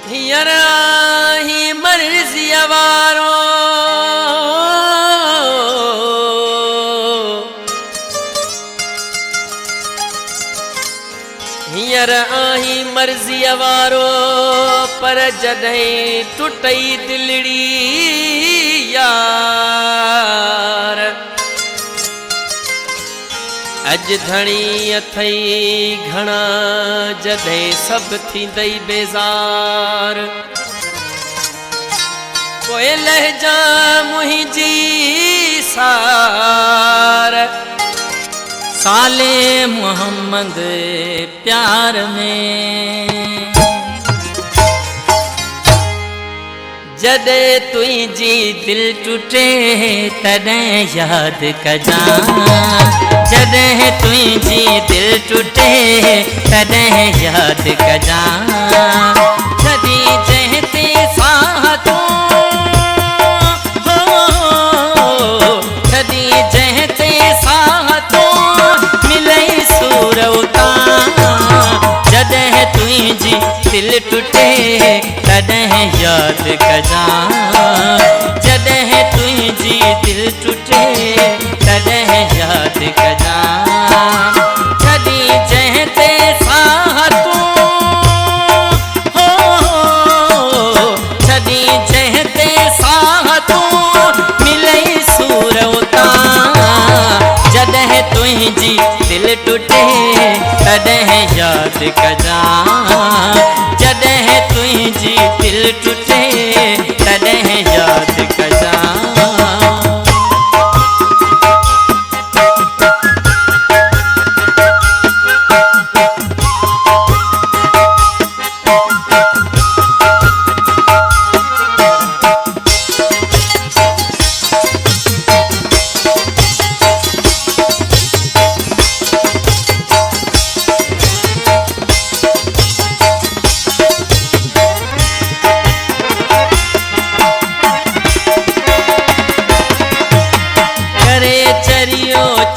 हींअर आहीं मर्ज़ीअ वारो हींअर आहीं मर्ज़ीअ वारो पर जॾहिं टुटई दिलड़ी यार अज धणी अथई घणा जॾहिं सभु थींदई बेज़ार पोइ लहजा मुंहिंजी सार साले मोहम्मद प्यार में जॾहिं तुंहिंजी दिल टूटे तॾहिं याद कजां जॾहिं तुंहिंजी दिल टूटे तॾहिं याद कजां जॾहिं जंहिं ते साह तूं जॾहिं जंहिं ते साह तूं मिलई सूर उतां जॾहिं तुंहिंजी दिल टूटे तॾहिं याद कजां जॾहिं तुंहिंजी दिल टूटे तॾहिं याद कजां जॾहिं जंहिं ते साह तूं जॾहिं जंहिं ते साह तूं मिलई सूर उतां जॾहिं तुंहिंजी दिल टूटे तॾहिं याद कजां जॾहिं तुंहिंजी दिल टूटे तॾहिं याद कजां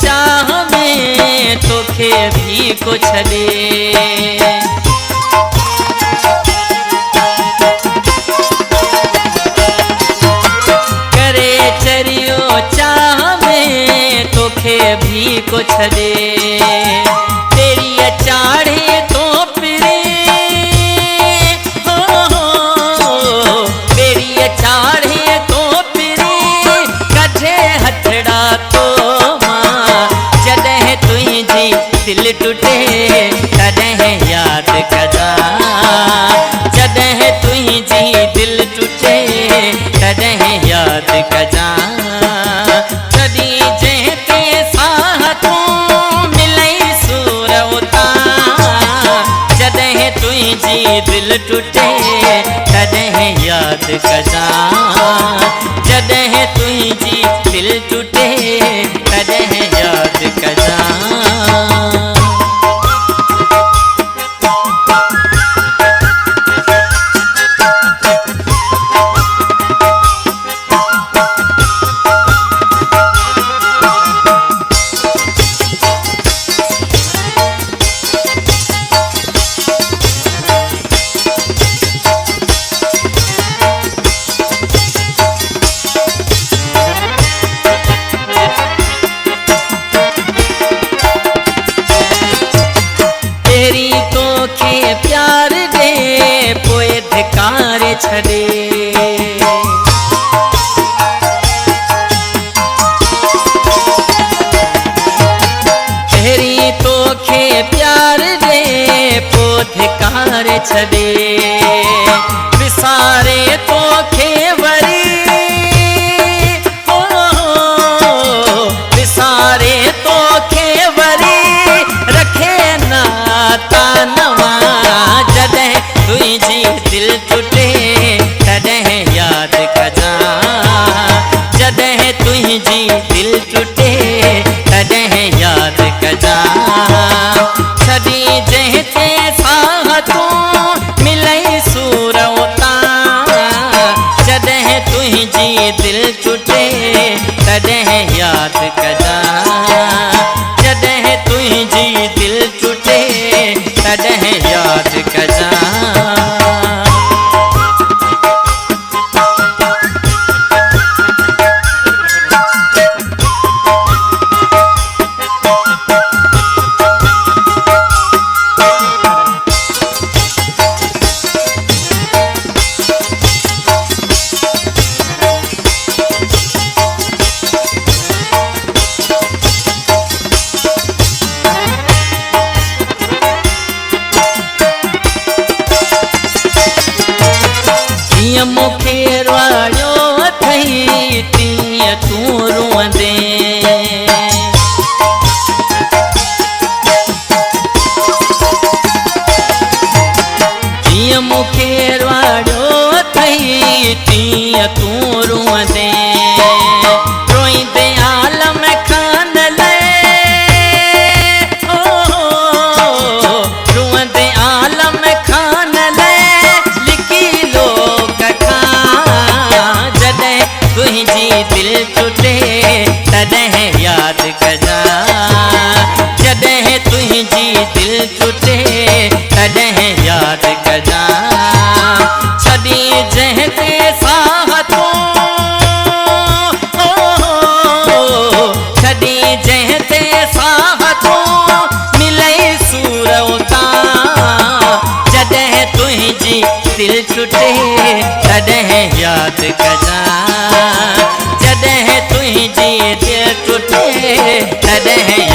चाह में तोखे भी को छॾे करे चरियो चाह में तोखे भी को छॾे तेरी चाढ़े तो पिरे तेरी चाढ़े तो पिरे कढे हथड़ा तो दिल टूटे तॾहिं याद कजां जॾहिं तुंहिंजी दिल टूटे तॾहिं याद कजां जॾहिं जंहिं ते साह तूं मिलई सूर उतां जॾहिं तुंहिंजी दिल टूटे तॾहिं याद कजां जॾहिं तुंहिंजी दिल टूटे तॾहिं याद कजां प्यार दे पोए धिकार छॾे तेरी तोखे प्यार दे पोइ धिकार छॾे विसारे तोखे वरी विसारे तोखे वरी रखे नाता नवां जॾहिं तुंहिंजी दिल टूटे तॾहिं याद कजां जॾहिं तुंहिंजी दिल टूटे तॾहिं याद कजां छॾी जंहिं ते साह तूं मिलई सूर उतां तुझी दिल टूटे तॾहिं यादि कजां जॾहिं तुझी दिल टूटे तॾहिं